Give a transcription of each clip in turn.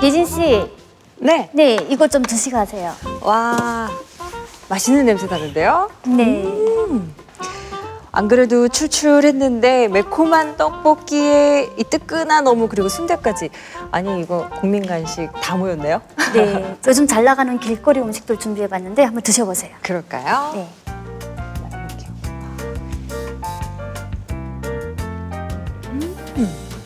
예진 씨. 네. 네, 이거 좀 드시고 가세요. 와, 맛있는 냄새 나는데요? 네. 안 그래도 출출했는데 매콤한 떡볶이에 이 뜨끈한 어묵 그리고 순대까지. 아니 이거 국민 간식 다 모였네요. 네, 요즘 잘 나가는 길거리 음식들 준비해봤는데 한번 드셔보세요. 그럴까요? 네.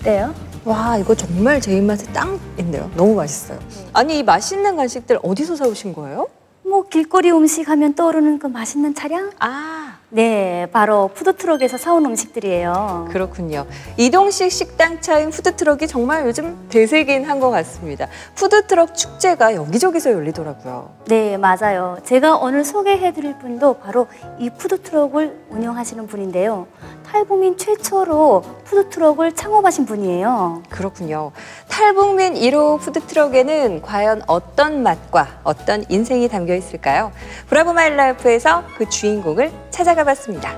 어때요? 와, 이거 정말 제 입맛에 딱인데요. 너무 맛있어요. 아니 이 맛있는 간식들 어디서 사오신 거예요? 뭐 길거리 음식 하면 떠오르는 그 맛있는 차량? 아, 네, 바로 푸드트럭에서 사온 음식들이에요. 그렇군요. 이동식 식당 차인 푸드트럭이 정말 요즘 대세긴 한 것 같습니다. 푸드트럭 축제가 여기저기서 열리더라고요. 네, 맞아요. 제가 오늘 소개해드릴 분도 바로 이 푸드트럭을 운영하시는 분인데요. 탈북민 최초로 푸드트럭을 창업하신 분이에요. 그렇군요. 탈북민 1호 푸드트럭에는 과연 어떤 맛과 어떤 인생이 담겨 있을까요? 브라보 마이 라이프에서 그 주인공을 찾아가 봤습니다.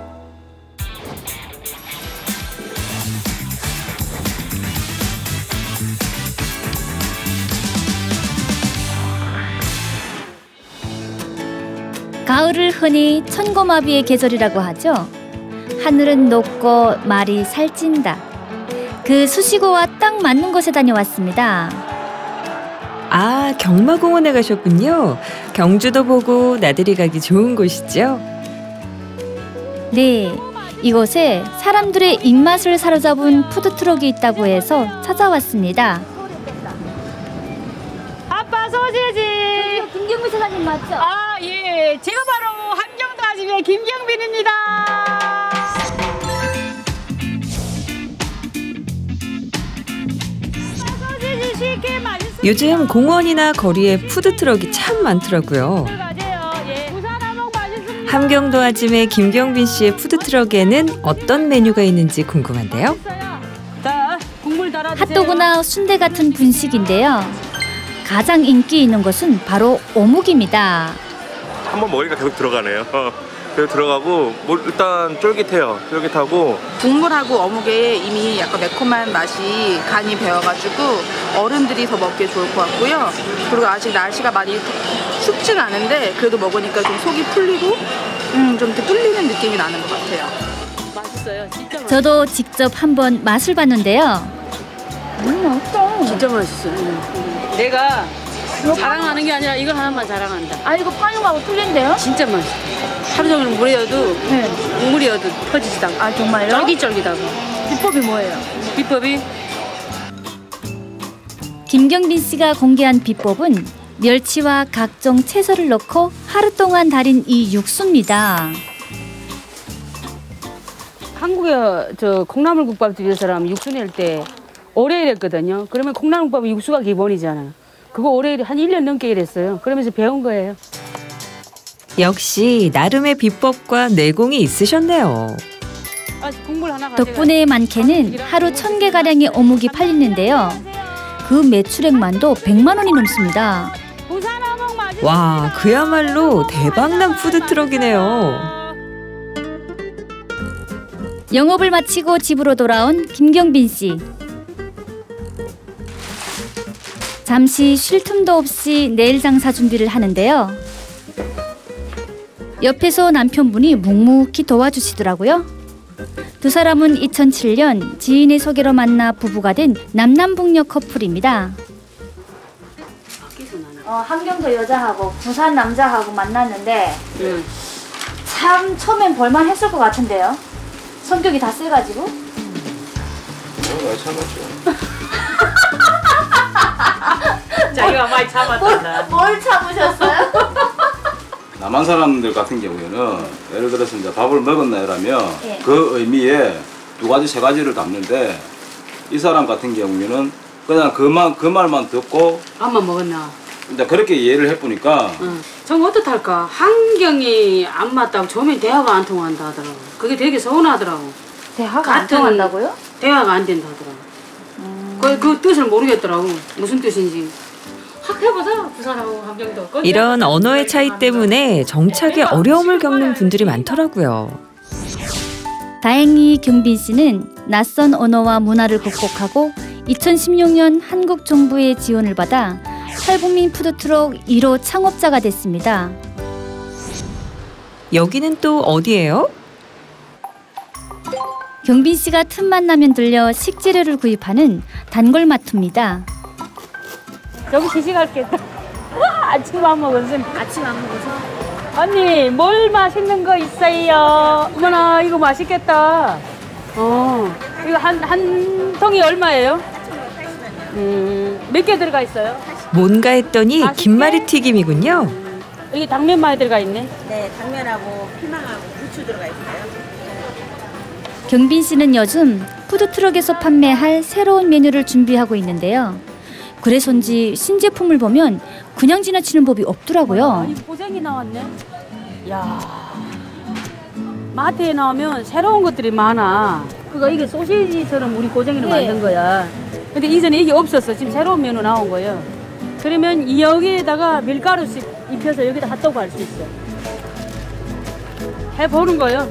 가을을 흔히 천고마비의 계절이라고 하죠. 하늘은 높고 말이 살찐다. 그 수식어와 딱 맞는 곳에 다녀왔습니다. 아, 경마공원에 가셨군요. 경주도 보고 나들이 가기 좋은 곳이죠? 네, 이곳에 사람들의 입맛을 사로잡은 푸드트럭이 있다고 해서 찾아왔습니다. 아빠 소세지. 김경민 사장님 맞죠? 아, 예. 제가 바로 함경도 아침의 김경빈입니다. 소세지 쉽게 맛있습니다. 요즘 공원이나 거리에 푸드트럭이 참 많더라고요. 예. 부산 한옥 맛있습니다. 함경도 아침의 김경빈 씨의 푸드트럭에는 어떤 메뉴가 있는지 궁금한데요. 자, 국물 달아주세요. 핫도그나 순대 같은 분식인데요. 가장 인기 있는 것은 바로 어묵입니다. 한번 먹으니까 계속 들어가네요. 계속 들어가고 뭐 일단 쫄깃해요. 쫄깃하고 국물하고 어묵에 이미 약간 매콤한 맛이 간이 배어가지고 어른들이 더 먹기 좋을 것 같고요. 그리고 아직 날씨가 많이 춥진 않은데 그래도 먹으니까 좀 속이 풀리고 좀 이렇게 뚫리는 느낌이 나는 것 같아요. 맛있어요. 진짜 맛있어요. 저도 직접 한번 맛을 봤는데요. 맛있다. 진짜 맛있어요. 내가 자랑하는 게 아니라 이거 하나만 자랑한다. 아, 이거 빵하고 틀린데요? 진짜 맛있어. 하루 종일 물이어도 네. 국물이어도 터지지도 않고. 아, 정말요? 쫄깃쫄깃하고. 비법이 뭐예요? 비법이 김경빈 씨가 공개한 비법은 멸치와 각종 채소를 넣고 하루 동안 달인 이 육수입니다. 한국에 저 콩나물국밥집에서라면 육수 낼 때 오래 일했거든요. 그러면 콩나물국밥은 육수가 기본이잖아요. 그거 오래 일해 한 1년 넘게 일했어요. 그러면서 배운 거예요. 역시 나름의 비법과 내공이 있으셨네요. 국물 하나 덕분에 많게는 하루 1000개가량의 어묵이 팔리는데요. 그 매출액만도 100만 원이 넘습니다. 부산 어묵 맛있습니다. 와, 그야말로 대박난 푸드트럭이네요. 영업을 마치고 집으로 돌아온 김경빈 씨. 잠시 쉴 틈도 없이 내일 장사 준비를 하는데요. 옆에서 남편분이 묵묵히 도와주시더라고요. 두 사람은 2007년 지인의 소개로 만나 부부가 된 남남북녀 커플입니다. 함경도 여자하고 부산 남자하고 만났는데 참 처음엔 볼만했을 것 같은데요. 성격이 다 세가지고. 자기가 많이 참았다. 뭘 참으셨어요? 남한 사람들 같은 경우에는 예를 들어서 이제 밥을 먹었나 이러면 예. 그 의미에 두 가지 세 가지를 담는데 이 사람 같은 경우에는 그냥 그 말만 듣고 밥만 먹었나? 이제 그렇게 이해를 해보니까 정말 어떡할까? 환경이 안 맞다고 처음에 대화가 안 통한다 하더라고. 그게 되게 서운하더라고. 대화가 안 같은 통한다고요? 대화가 안 된다 하더라고. 그 뜻을 모르겠더라고. 무슨 뜻인지. 확 해보자. 부산하고 함경도. 이런 언어의 차이 때문에 정착에 어려움을 겪는 분들이 많더라고요. 다행히 경빈 씨는 낯선 언어와 문화를 극복하고 2016년 한국 정부의 지원을 받아 탈북민 푸드트럭 1호 창업자가 됐습니다. 여기는 또 어디예요? 경빈 씨가 틈만 나면 들려 식재료를 구입하는 단골마트입니다. 여기 시식할겠다. 아침 안 먹었어. 아침 안 먹었어. 언니, 뭘 맛있는 거 있어요? 어머나, 이거 맛있겠다. 이거 한 통이 얼마예요? 몇 개 들어가 있어요? 뭔가 했더니 맛있게? 김말이 튀김이군요. 여기 당면 많이 들어가 있네. 네, 당면하고 피망하고 부추 들어가 있어요. 경빈 씨는 요즘 푸드트럭에서 판매할 새로운 메뉴를 준비하고 있는데요. 그래서인지 신제품을 보면 그냥 지나치는 법이 없더라고요. 아니, 고생이 나왔네. 야, 마트에 나오면 새로운 것들이 많아. 그거 이게 소시지처럼 우리 고쟁이로 만든 거야. 근데 이전에 이게 없었어. 지금 새로운 메뉴 나온 거예요. 그러면 여기에다가 밀가루씩 입혀서 여기다 핫도그 할 수 있어. 해보는 거예요.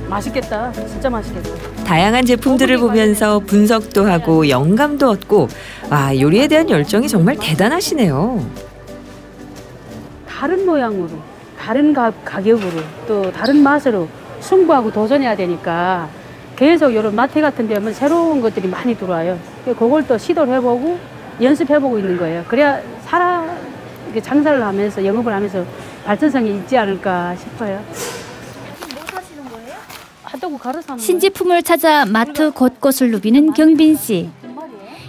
맛있겠다. 진짜 맛있겠다. 다양한 제품들을 보면서 분석도 하고 영감도 얻고 와, 요리에 대한 열정이 정말 대단하시네요. 다른 모양으로, 다른 가격으로, 또 다른 맛으로 승부하고 도전해야 되니까 계속 이런 마트 같은 데 하면 새로운 것들이 많이 들어와요. 그걸 또 시도를 해보고 연습해보고 있는 거예요. 그래야 장사를 하면서 영업을 하면서 발전성이 있지 않을까 싶어요. 뭐 사시는 거예요? 핫도그 갈아 사는 거예요. 신제품을 찾아 마트 곳곳을 누비는 경빈 씨.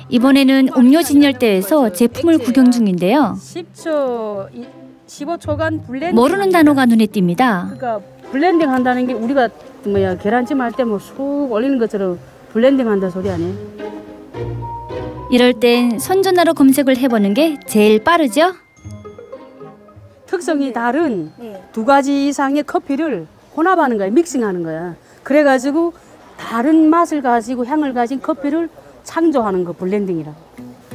이번에는 음료 진열대에서 제품을 구경 중인데요. 15초간 블렌딩. 모르는 단어가 눈에 띕니다. 그러니까 블렌딩 한다는 게 우리가 계란찜 할 때 뭐 쑥 올리는 것처럼 블렌딩 한다 소리 아니에요? 이럴 땐 손전화로 검색을 해보는 게 제일 빠르죠? 특성이 다른 두 가지 이상의 커피를 혼합하는 거야. 믹싱하는 거야. 그래가지고 다른 맛을 가지고 향을 가진 커피를 창조하는 거 블렌딩이라고.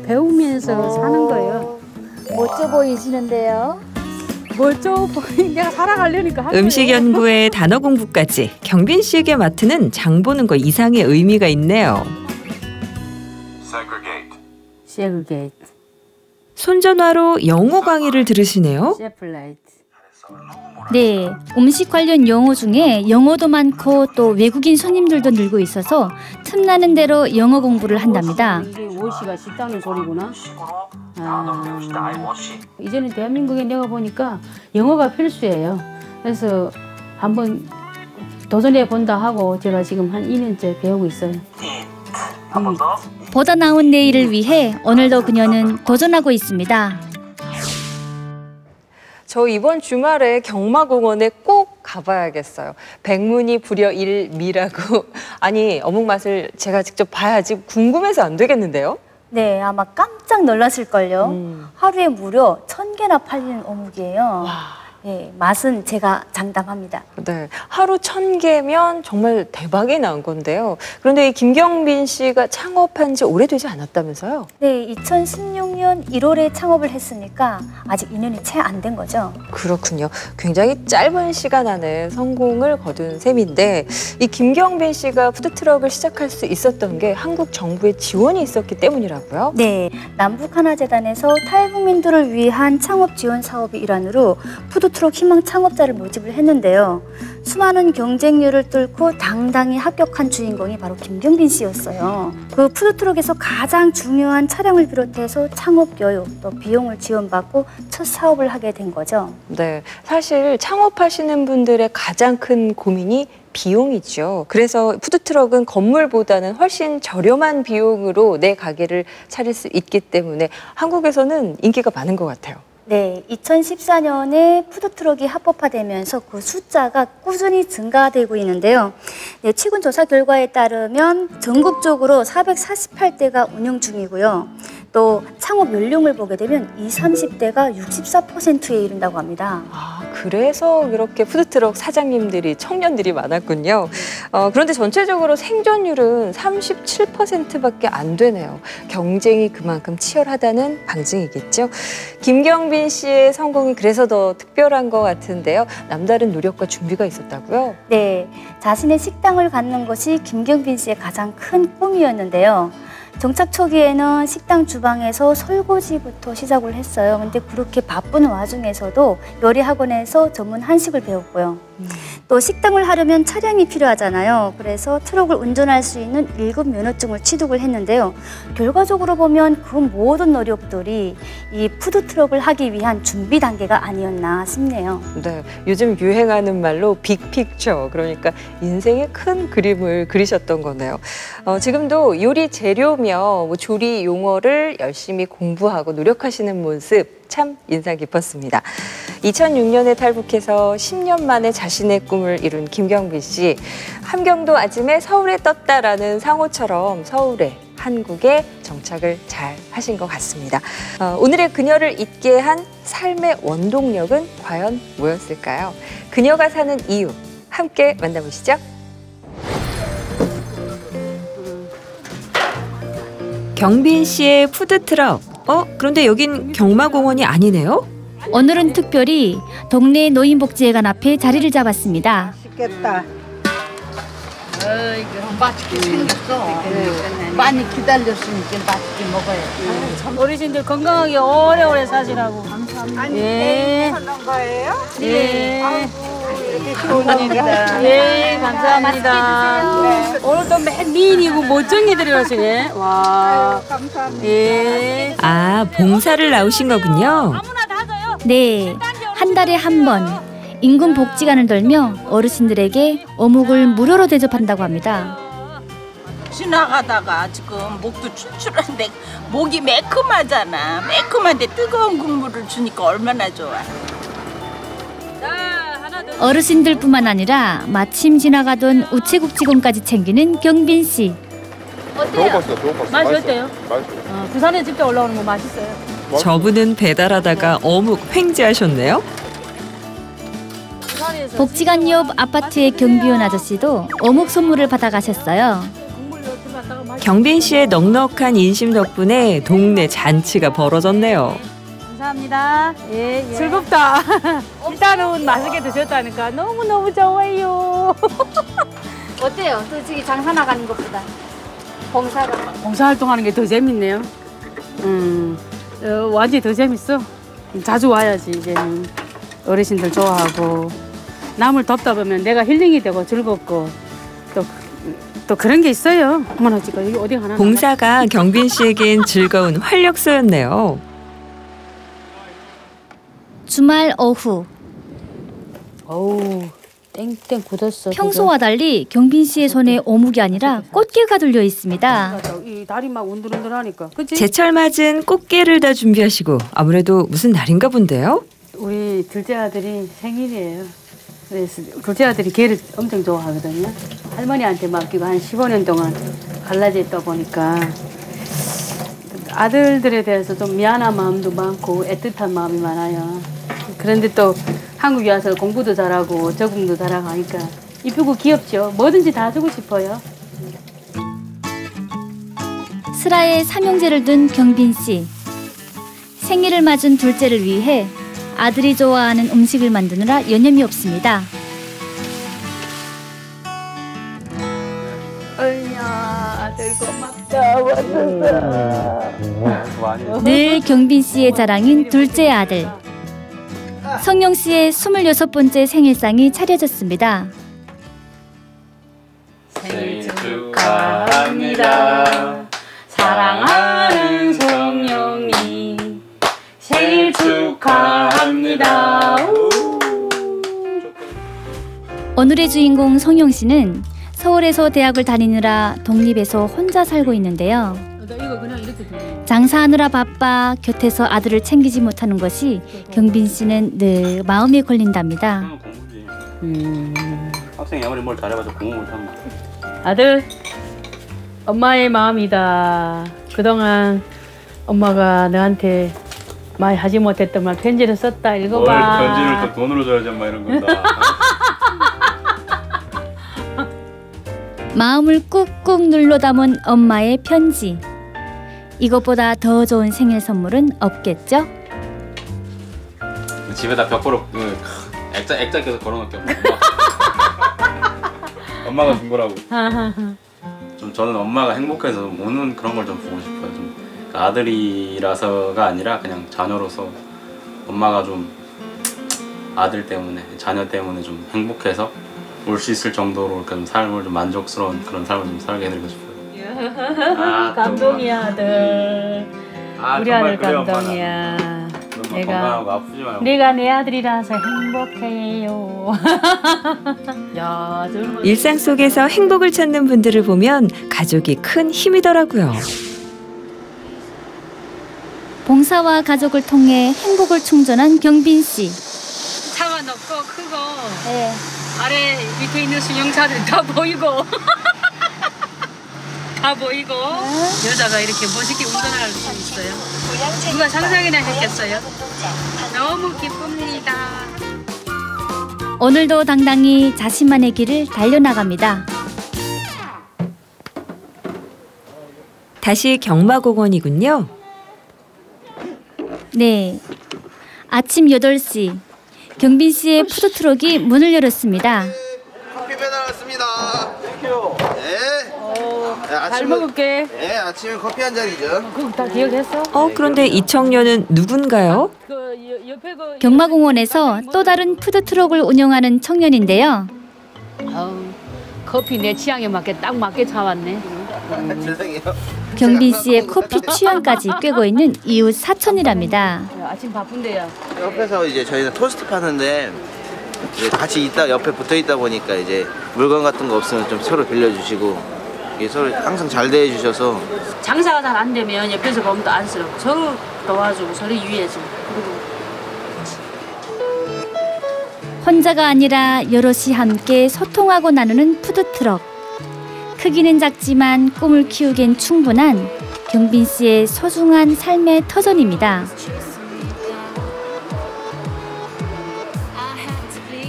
배우면서 사는 거예요. 멋져 보이시는데요. 멋져 보이는 내가 살아가려니까 한 음식 거예요. 연구에 단어 공부까지 경빈 씨에게 마트는 장 보는 거 이상의 의미가 있네요. 세그게이트. 손전화로 영어 강의를 들으시네요. 셰플라이트. 네, 음식 관련 용어 중에 영어도 많고 또 외국인 손님들도 늘고 있어서 틈나는 대로 영어 공부를 한답니다. 이게 워시가 씻다는 소리구나. 이제는 대한민국에 내가 보니까 영어가 필수예요. 그래서 한번 도전해 본다 하고 제가 지금 한 2년째 배우고 있어요. 보다 나은 내일을 위해 오늘도 그녀는 도전하고 있습니다. 저 이번 주말에 경마공원에 꼭 가봐야겠어요. 백문이 불여일미라고. 아니, 어묵 맛을 제가 직접 봐야지 궁금해서 안 되겠는데요? 네, 아마 깜짝 놀라실걸요. 하루에 무려 1000개나 팔리는 어묵이에요. 예, 맛은 제가 장담합니다. 네, 하루 1000개면 정말 대박이 난 건데요. 그런데 이 김경빈 씨가 창업한 지 오래되지 않았다면서요? 네, 2016년 1월에 창업을 했으니까 아직 2년이 채 안 된 거죠. 그렇군요. 굉장히 짧은 시간 안에 성공을 거둔 셈인데 이 김경빈 씨가 푸드트럭을 시작할 수 있었던 게 한국 정부의 지원이 있었기 때문이라고요? 네, 남북하나재단에서 탈북민들을 위한 창업 지원 사업의 일환으로 푸드트럭 희망 창업자를 모집을 했는데요. 수많은 경쟁률을 뚫고 당당히 합격한 주인공이 바로 김경빈 씨였어요. 그 푸드트럭에서 가장 중요한 촬영을 비롯해서 창업 교육, 또 비용을 지원받고 첫 사업을 하게 된 거죠. 네, 사실 창업하시는 분들의 가장 큰 고민이 비용이죠. 그래서 푸드트럭은 건물보다는 훨씬 저렴한 비용으로 내 가게를 차릴 수 있기 때문에 한국에서는 인기가 많은 것 같아요. 네, 2014년에 푸드트럭이 합법화되면서 그 숫자가 꾸준히 증가되고 있는데요. 네, 최근 조사 결과에 따르면 전국적으로 448대가 운영 중이고요. 또 창업 연령을 보게 되면 20, 30대가 64%에 이른다고 합니다. 아, 그래서 이렇게 푸드트럭 사장님들이 청년들이 많았군요. 그런데 전체적으로 생존율은 37%밖에 안 되네요. 경쟁이 그만큼 치열하다는 방증이겠죠. 김경빈 씨의 성공이 그래서 더 특별한 것 같은데요. 남다른 노력과 준비가 있었다고요? 네, 자신의 식당을 갖는 것이 김경빈 씨의 가장 큰 꿈이었는데요. 정착 초기에는 식당 주방에서 설거지부터 시작을 했어요. 근데 그렇게 바쁜 와중에서도 요리 학원에서 전문 한식을 배웠고요. 또 식당을 하려면 차량이 필요하잖아요. 그래서 트럭을 운전할 수 있는 1급 면허증을 취득을 했는데요. 결과적으로 보면 그 모든 노력들이 이 푸드트럭을 하기 위한 준비 단계가 아니었나 싶네요. 네, 요즘 유행하는 말로 빅픽처, 그러니까 인생의 큰 그림을 그리셨던 거네요. 지금도 요리 재료며 조리 용어를 열심히 공부하고 노력하시는 모습 참 인상 깊었습니다. 2006년에 탈북해서 10년 만에 자신의 꿈을 이룬 김경빈 씨. 함경도 아짐에 서울에 떴다라는 상호처럼 서울에, 한국에 정착을 잘 하신 것 같습니다. 오늘의 그녀를 있게 한 삶의 원동력은 과연 뭐였을까요? 그녀가 사는 이유, 함께 만나보시죠. 경빈 씨의 푸드트럭. 그런데 여긴 경마공원이 아니네요? 오늘은 특별히 동네 노인복지회관 앞에 자리를 잡았습니다. 맛있겠다. 이거 맛있게 생겼어. 많이 기다렸으니까 맛있게 먹어야지. 어르신들 건강하게 오래오래 사시라고. 아니, 예. 하는 거예요? 예. 이렇게 좋으니까. 예, 감사합니다. 오늘도 맨 미인이고 멋쟁이 들어가시네. 와. 감사합니다. 예. 아, 봉사를 나오신 거군요. 네, 한 달에 한 번 인근 복지관을 돌며 어르신들에게 어묵을 무료로 대접한다고 합니다. 지나가다가 지금 목도 출출한데 목이 매콤하잖아. 매콤한데 뜨거운 국물을 주니까 얼마나 좋아. 어르신들뿐만 아니라 마침 지나가던 우체국 직원까지 챙기는 경빈 씨. 어때요? 배고팠어. 맛이 어때요? 맛있어요. 부산에 직접 올라오는 거 맛있어요. 저분은 배달하다가 어묵 횡재하셨네요. 복지관 옆 아파트의 경비원 아저씨도 어묵 선물을 받아가셨어요. 경빈 씨의 넉넉한 인심 덕분에 동네 잔치가 벌어졌네요. 감사합니다. 예, 예. 즐겁다. 일단은 맛있게 드셨다니까 너무너무 좋아요. 어때요? 솔직히 장사 나가는 것보다 봉사활동하는 게 더 재밌네요. 완전히 더 재밌어. 자주 와야지 이제는. 어르신들 좋아하고 남을 돕다 보면 내가 힐링이 되고 즐겁고 또 그런 게 있어요. 어머나 지금 여기 어디 가나. 봉사가 경빈 씨에겐 즐거운 활력소였네요. 주말 오후. 어우, 땡땡 굳었어. 평소와 달리 경빈 씨의 손에 어묵이 아니라 꽃게가 들려 있습니다. 이 다리 막 운들운들하니까. 그치? 제철 맞은 꽃게를 다 준비하시고 아무래도 무슨 날인가 본데요? 우리 둘째 아들이 생일이에요. 그래서 둘째 아들이 게를 엄청 좋아하거든요. 할머니한테 맡기고 한 15년 동안 갈라져 있다 보니까 아들들에 대해서 좀 미안한 마음도 많고 애틋한 마음이 많아요. 그런데 또 한국에 와서 공부도 잘하고 적응도 잘하고 하니까 이쁘고 귀엽죠. 뭐든지 다 주고 싶어요. 슬하에 삼형제를 둔 경빈 씨. 생일을 맞은 둘째를 위해 아들이 좋아하는 음식을 만드느라 여념이 없습니다. 아들 고맙다. 왔었어. 늘 경빈 씨의 자랑인 둘째 아들. 성용 씨의 26번째 생일상이 차려졌습니다. 생일 축하합니다. 사랑하는 성용이 생일 축하합니다. 오늘의 주인공 성용 씨는 서울에서 대학을 다니느라 독립해서 혼자 살고 있는데요. 장사하느라 바빠 곁에서 아들을 챙기지 못하는 것이 경빈 씨는 늘 마음에 걸린답니다. 학생이 아무리 뭘 잘해봐도 공부 못하면 아들, 엄마의 마음이다. 그동안 엄마가 너한테 많이 하지 못했던 말 편지를 썼다. 읽어봐. 편지를 또 돈으로 줘야지 엄마 이런 건다. 마음을 꾹꾹 눌러 담은 엄마의 편지. 이것보다 더 좋은 생일 선물은 없겠죠? 집에다 벽보로 액자 계속 걸어놓을게. 엄마가 준 거라고. 좀 저는 엄마가 행복해서 우는 그런 걸 좀 보고 싶어요. 좀 아들이라서가 아니라 그냥 자녀로서 엄마가 좀 아들 때문에 자녀 때문에 좀 행복해서 올 수 있을 정도로 이렇게 좀 삶을 좀 만족스러운 그런 삶을 좀 살게 해드리고 싶어요. 감동이야 아들. 우리 아들 감동이야. 건강하고 아프지 말고. 내가 내 아들이라서 행복해요. 야, 일상 속에서 행복을 찾는 분들을 보면 가족이 큰 힘이더라고요. 봉사와 가족을 통해 행복을 충전한 경빈 씨. 차가 높고 크고 네. 아래 밑에 있는 승용차들 다 보이고 다 보이고 여자가 이렇게 멋있게 운전할 수 있어요. 누가 상상이나 했겠어요? 너무 기쁩니다. 오늘도 당당히 자신만의 길을 달려나갑니다. 다시 경마공원이군요. 네. 아침 8시. 경빈 씨의 푸드트럭이 문을 열었습니다. 커피 배달 왔습니다. 땡큐. 네. 잘 먹을게. 네, 아침에 커피 한 잔이죠. 그거 다 기억했어? 그런데 이 청년은 누군가요? 경마공원에서 또 다른 푸드트럭을 운영하는 청년인데요. 커피 내 취향에 맞게 딱 맞게 사왔네. 세상에요. 경빈 씨의 커피 취향까지 꿰고 있는 이웃 사촌이랍니다. 아침 바쁜데요. 옆에서 이제 저희는 토스트 파는데 이제 같이 있다 옆에 붙어 있다 보니까 이제 물건 같은 거 없으면 좀 서로 빌려주시고 이게 서로 항상 잘 대해주셔서 장사가 잘 안 되면 옆에서 보면 또 안쓰럽고 서로 도와주고 서로 유의해주고 그리고 혼자가 아니라 여럿이 함께 소통하고 나누는 푸드트럭. 크기는 작지만 꿈을 키우기엔 충분한 경빈 씨의 소중한 삶의 터전입니다.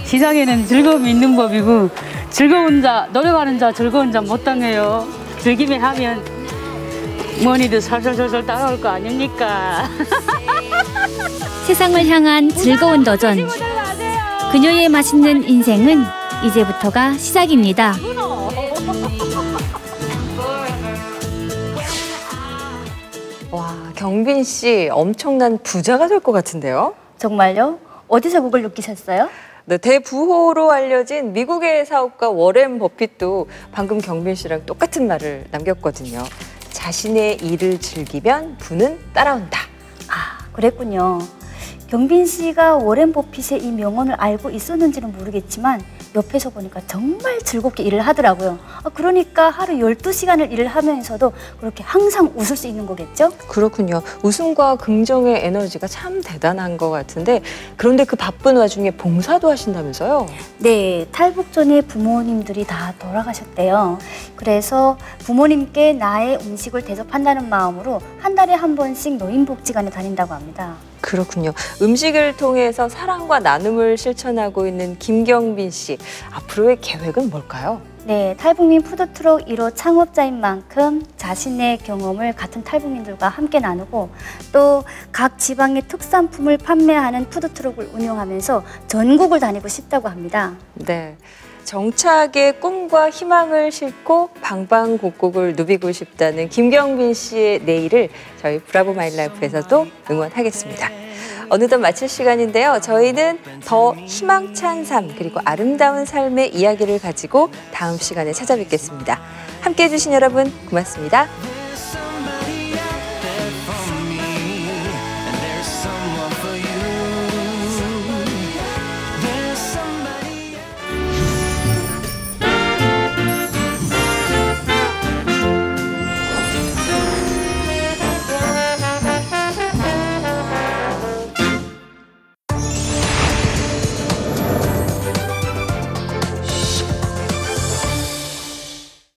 시장에는 즐거움이 있는 법이고 즐거운 자, 노력하는 자, 즐거운 자 못 당해요. 즐기면 하면 머니도 설설설설 따라올 거 아닙니까? 세상을 향한 즐거운 도전. 그녀의 맛있는 인생은 이제부터가 시작입니다. 와, 경빈 씨 엄청난 부자가 될 것 같은데요? 정말요? 어디서 그걸 느끼셨어요? 네, 대부호로 알려진 미국의 사업가 워렌 버핏도 방금 경빈 씨랑 똑같은 말을 남겼거든요. 자신의 일을 즐기면 부는 따라온다. 아, 그랬군요. 경빈 씨가 워렌 버핏의 이 명언을 알고 있었는지는 모르겠지만 옆에서 보니까 정말 즐겁게 일을 하더라고요. 그러니까 하루 12시간을 일을 하면서도 그렇게 항상 웃을 수 있는 거겠죠? 그렇군요. 웃음과 긍정의 에너지가 참 대단한 것 같은데 그런데 그 바쁜 와중에 봉사도 하신다면서요? 네, 탈북 전에 부모님들이 다 돌아가셨대요. 그래서 부모님께 나의 음식을 대접한다는 마음으로 한 달에 한 번씩 노인복지관에 다닌다고 합니다. 그렇군요. 음식을 통해서 사랑과 나눔을 실천하고 있는 김경빈 씨. 앞으로의 계획은 뭘까요? 네, 탈북민 푸드트럭 1호 창업자인 만큼 자신의 경험을 같은 탈북민들과 함께 나누고 또 각 지방의 특산품을 판매하는 푸드트럭을 운영하면서 전국을 다니고 싶다고 합니다. 네. 정착의 꿈과 희망을 싣고 방방곡곡을 누비고 싶다는 김경빈 씨의 내일을 저희 브라보 마이라이프에서도 응원하겠습니다. 어느덧 마칠 시간인데요. 저희는 더 희망찬 삶 그리고 아름다운 삶의 이야기를 가지고 다음 시간에 찾아뵙겠습니다. 함께해 주신 여러분 고맙습니다.